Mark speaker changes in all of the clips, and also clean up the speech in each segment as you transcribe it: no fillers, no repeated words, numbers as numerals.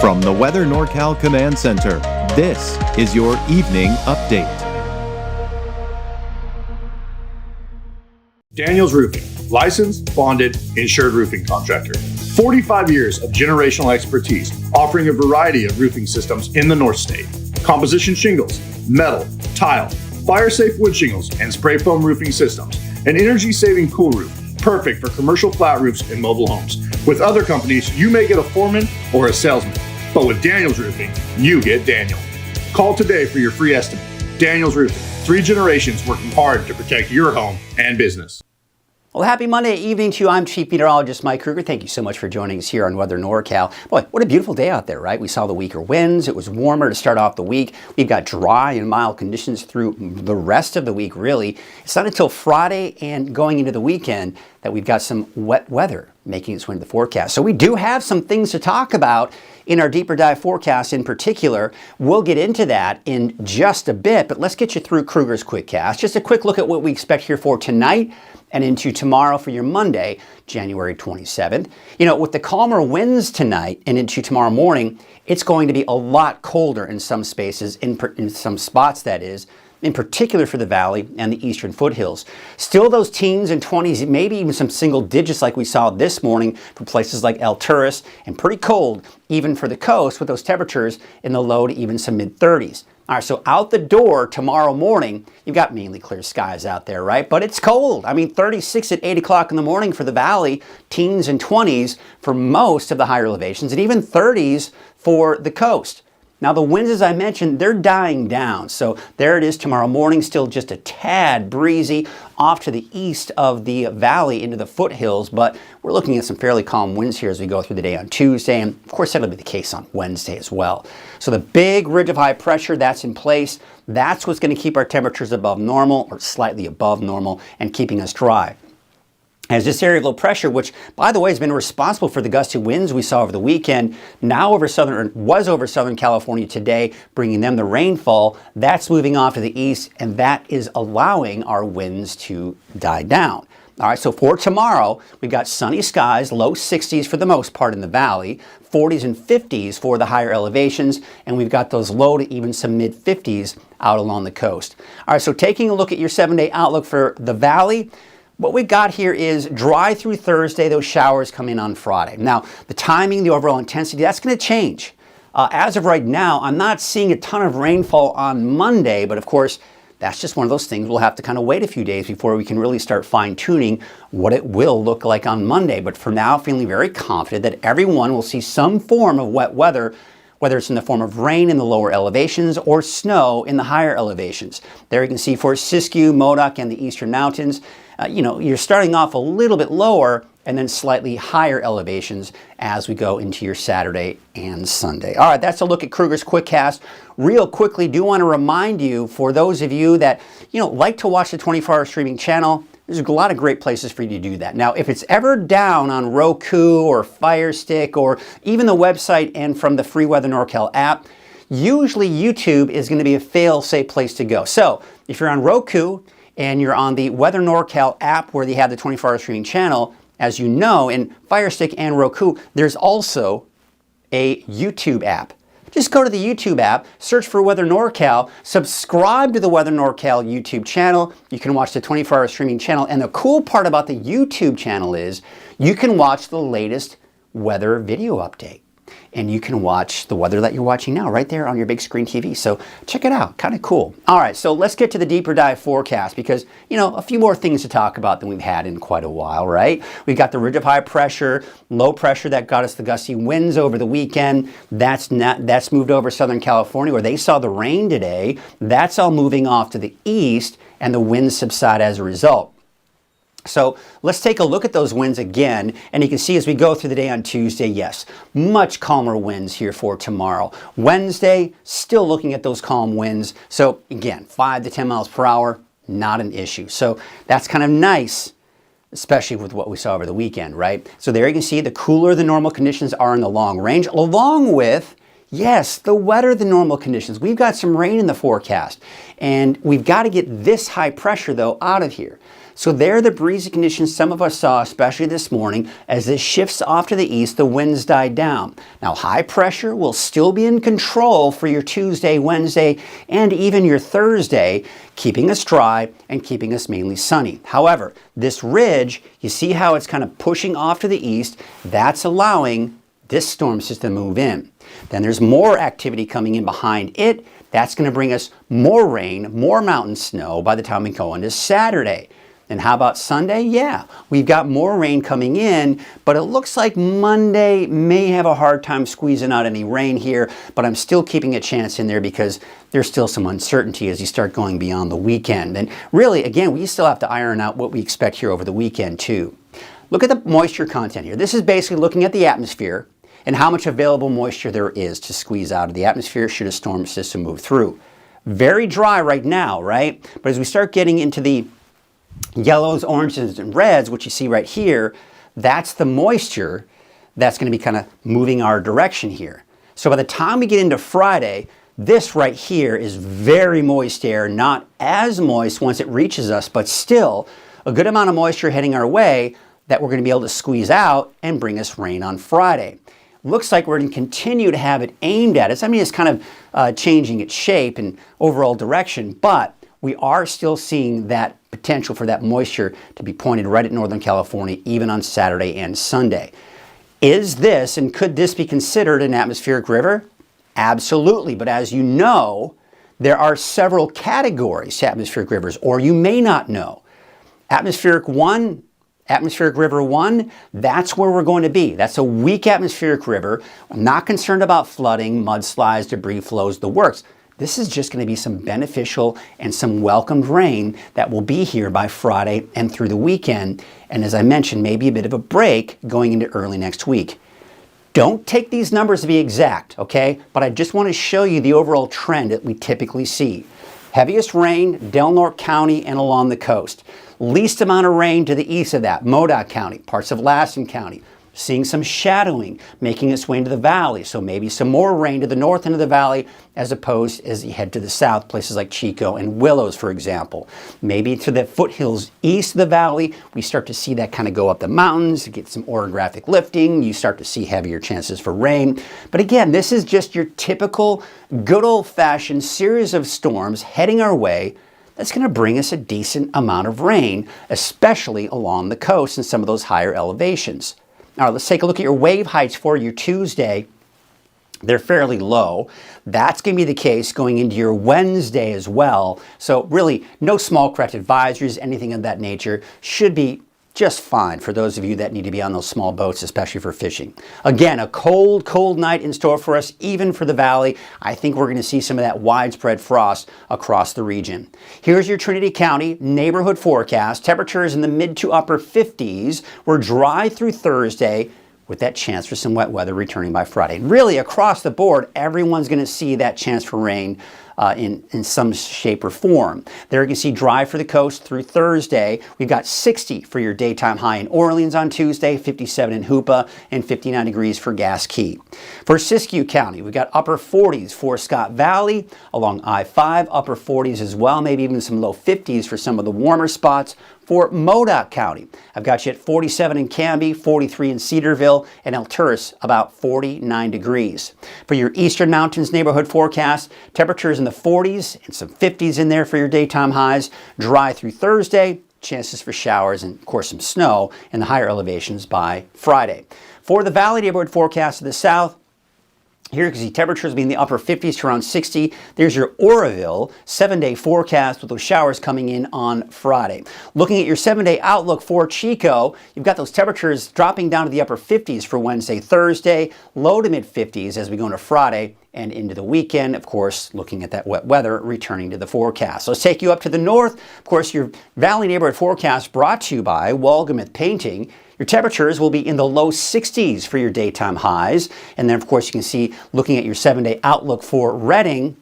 Speaker 1: From the Weather NorCal Command Center, this is your evening update.
Speaker 2: Daniels Roofing, licensed, bonded, insured roofing contractor. 45 years of generational expertise, offering a variety of roofing systems in the North State. Composition shingles, metal, tile, fire-safe wood shingles, and spray foam roofing systems. An energy-saving cool roof, perfect for commercial flat roofs and mobile homes. With other companies, you may get a foreman or a salesman, but with Daniels Roofing, you get Daniel. Call today for your free estimate. Daniels Roofing, 3 generations working hard to protect your home and business.
Speaker 3: Well, happy Monday evening to you. I'm Chief Meteorologist Mike Krueger. Thank you so much for joining us here on Weather NorCal. Boy, what a beautiful day out there, right? We saw the weaker winds. It was warmer to start off the week. We've got dry and mild conditions through the rest of the week, really. It's not until Friday and going into the weekend that we've got some wet weather making its way into the forecast. So we do have some things to talk about in our deeper dive forecast in particular. We'll get into that in just a bit, but let's get you through Krueger's quick cast. Just a quick look at what we expect here for tonight and into tomorrow for your Monday, January 27th. You know, with the calmer winds tonight and into tomorrow morning, it's going to be a lot colder in some spaces, in some spots that is, in particular for the valley and the eastern foothills. Still those teens and 20s, maybe even some single digits like we saw this morning for places like El Turris, and pretty cold even for the coast with those temperatures in the low to even some mid-30s. All right, so out the door tomorrow morning, you've got mainly clear skies out there, right? But it's cold. I mean, 36 at 8 o'clock in the morning for the valley, teens and 20s for most of the higher elevations, and even 30s for the coast. Now, the winds, as I mentioned, they're dying down. So there it is tomorrow morning, still just a tad breezy off to the east of the valley into the foothills. But we're looking at some fairly calm winds here as we go through the day on Tuesday. And of course, that'll be the case on Wednesday as well. So the big ridge of high pressure that's in place, that's what's going to keep our temperatures above normal or slightly above normal and keeping us dry. As this area of low pressure, which, by the way, has been responsible for the gusty winds we saw over the weekend, now was over Southern California today, bringing them the rainfall, that's moving off to the east, and that is allowing our winds to die down. All right, so for tomorrow, we've got sunny skies, low 60s for the most part in the valley, 40s and 50s for the higher elevations, and we've got those low to even some mid-50s out along the coast. All right, so taking a look at your 7-day outlook for the valley, what we've got here is dry through Thursday. Those showers come in on Friday. Now, the timing, the overall intensity, that's going to change. As of right now, I'm not seeing a ton of rainfall on Monday, but of course, that's just one of those things we'll have to kind of wait a few days before we can really start fine-tuning what it will look like on Monday. But for now, feeling very confident that everyone will see some form of wet weather, whether it's in the form of rain in the lower elevations or snow in the higher elevations. There you can see for Siskiyou, Modoc, and the eastern mountains, you're starting off a little bit lower and then slightly higher elevations as we go into your Saturday and Sunday. All right, that's a look at Krueger's Quickcast. Real quickly, do want to remind you, for those of you that like to watch the 24-hour streaming channel, there's a lot of great places for you to do that. Now, if it's ever down on Roku or Fire Stick or even the website and from the free Weather NorCal app, usually YouTube is going to be a fail-safe place to go. So if you're on Roku and you're on the Weather NorCal app where they have the 24-hour streaming channel, as you know, in Fire Stick and Roku, there's also a YouTube app. Just go to the YouTube app, search for Weather NorCal, subscribe to the Weather NorCal YouTube channel. You can watch the 24-hour streaming channel. And the cool part about the YouTube channel is you can watch the latest weather video update. And you can watch the weather that you're watching now right there on your big screen TV. So check it out. Kind of cool. All right, so let's get to the deeper dive forecast because, a few more things to talk about than we've had in quite a while, right? We've got the ridge of high pressure, low pressure that got us the gusty winds over the weekend. That's moved over Southern California where they saw the rain today. That's all moving off to the east and the winds subside as a result. So let's take a look at those winds again, and you can see as we go through the day on Tuesday, yes, much calmer winds here for tomorrow. Wednesday, still looking at those calm winds. So again, 5 to 10 miles per hour, not an issue. So that's kind of nice, especially with what we saw over the weekend, right? So there you can see the cooler than normal conditions are in the long range, along with, yes, the wetter than normal conditions. We've got some rain in the forecast, and we've got to get this high pressure, though, out of here. So there are the breezy conditions some of us saw, especially this morning. As this shifts off to the east, the winds died down. Now, high pressure will still be in control for your Tuesday, Wednesday, and even your Thursday, keeping us dry and keeping us mainly sunny. However, this ridge, you see how it's kind of pushing off to the east. That's allowing this storm system to move in. Then there's more activity coming in behind it. That's going to bring us more rain, more mountain snow by the time we go into Saturday. And how about Sunday? Yeah, we've got more rain coming in, but it looks like Monday may have a hard time squeezing out any rain here, but I'm still keeping a chance in there because there's still some uncertainty as you start going beyond the weekend. And really, again, we still have to iron out what we expect here over the weekend too. Look at the moisture content here. This is basically looking at the atmosphere and how much available moisture there is to squeeze out of the atmosphere should a storm system move through. Very dry right now, right? But as we start getting into the yellows, oranges, and reds, which you see right here, that's the moisture that's going to be kind of moving our direction here. So by the time we get into Friday, this right here is very moist air, not as moist once it reaches us, but still a good amount of moisture heading our way that we're going to be able to squeeze out and bring us rain on Friday. Looks like we're going to continue to have it aimed at us. I mean, it's kind of changing its shape and overall direction, but we are still seeing that potential for that moisture to be pointed right at Northern California, even on Saturday and Sunday. Is this, and could this be considered an atmospheric river? Absolutely, but as you know, there are several categories to atmospheric rivers, or you may not know. Atmospheric River 1, that's where we're going to be. That's a weak atmospheric river. I'm not concerned about flooding, mudslides, debris flows, the works. This is just going to be some beneficial and some welcomed rain that will be here by Friday and through the weekend. And as I mentioned, maybe a bit of a break going into early next week. Don't take these numbers to be exact, okay? But I just want to show you the overall trend that we typically see. Heaviest rain, Del Norte County and along the coast. Least amount of rain to the east of that, Modoc County, parts of Lassen County. Seeing some shadowing, making its way into the valley. So maybe some more rain to the north end of the valley as opposed as you head to the south, places like Chico and Willows, for example. Maybe to the foothills east of the valley, we start to see that kind of go up the mountains, get some orographic lifting. You start to see heavier chances for rain. But again, this is just your typical good old-fashioned series of storms heading our way. That's going to bring us a decent amount of rain, especially along the coast and some of those higher elevations. Now, let's take a look at your wave heights for your Tuesday. They're fairly low. That's going to be the case going into your Wednesday as well. So really, no small craft advisories, anything of that nature. Should be just fine for those of you that need to be on those small boats, especially for fishing. Again, a cold, cold night in store for us, even for the valley. I think we're going to see some of that widespread frost across the region. Here's your Trinity County neighborhood forecast. Temperatures in the mid to upper 50s. We're dry through Thursday, with that chance for some wet weather returning by Friday. Really, across the board, everyone's going to see that chance for rain in some shape or form. There you can see dry for the coast through Thursday. We've got 60 for your daytime high in Orleans on Tuesday, 57 in Hoopa, and 59 degrees for Gas Key. For Siskiyou County, we've got upper 40s for Scott Valley, along I-5, upper 40s as well, maybe even some low 50s for some of the warmer spots. For Modoc County, I've got you at 47 in Canby, 43 in Cedarville, and Alturas about 49 degrees. For your Eastern Mountains neighborhood forecast, temperatures in the 40s and some 50s in there for your daytime highs. Dry through Thursday, chances for showers and of course some snow in the higher elevations by Friday. For the Valley neighborhood forecast to the south, here you can see temperatures being in the upper 50s to around 60. There's your Oroville 7-day forecast with those showers coming in on Friday. Looking at your 7-day outlook for Chico, you've got those temperatures dropping down to the upper 50s for Wednesday, Thursday, low to mid 50s as we go into Friday and into the weekend. Of course, looking at that wet weather returning to the forecast. So let's take you up to the north. Of course, your Valley neighborhood forecast brought to you by Walgamuth Painting. Your temperatures will be in the low 60s for your daytime highs. And then, of course, you can see, looking at your 7-day outlook for Redding,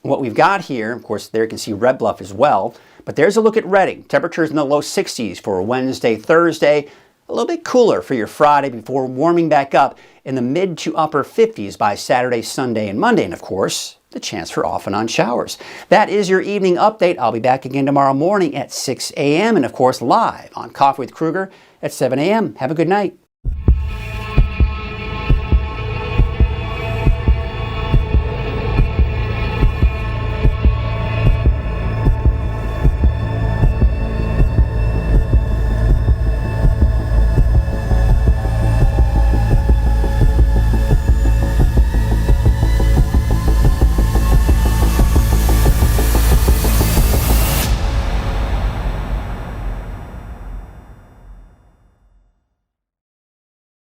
Speaker 3: what we've got here, of course, there you can see Red Bluff as well. But there's a look at Redding. Temperatures in the low 60s for Wednesday, Thursday. A little bit cooler for your Friday before warming back up in the mid to upper 50s by Saturday, Sunday, and Monday. And, of course, the chance for off and on showers. That is your evening update. I'll be back again tomorrow morning at 6 a.m. and of course live on Coffee with Krueger at 7 a.m. Have a good night.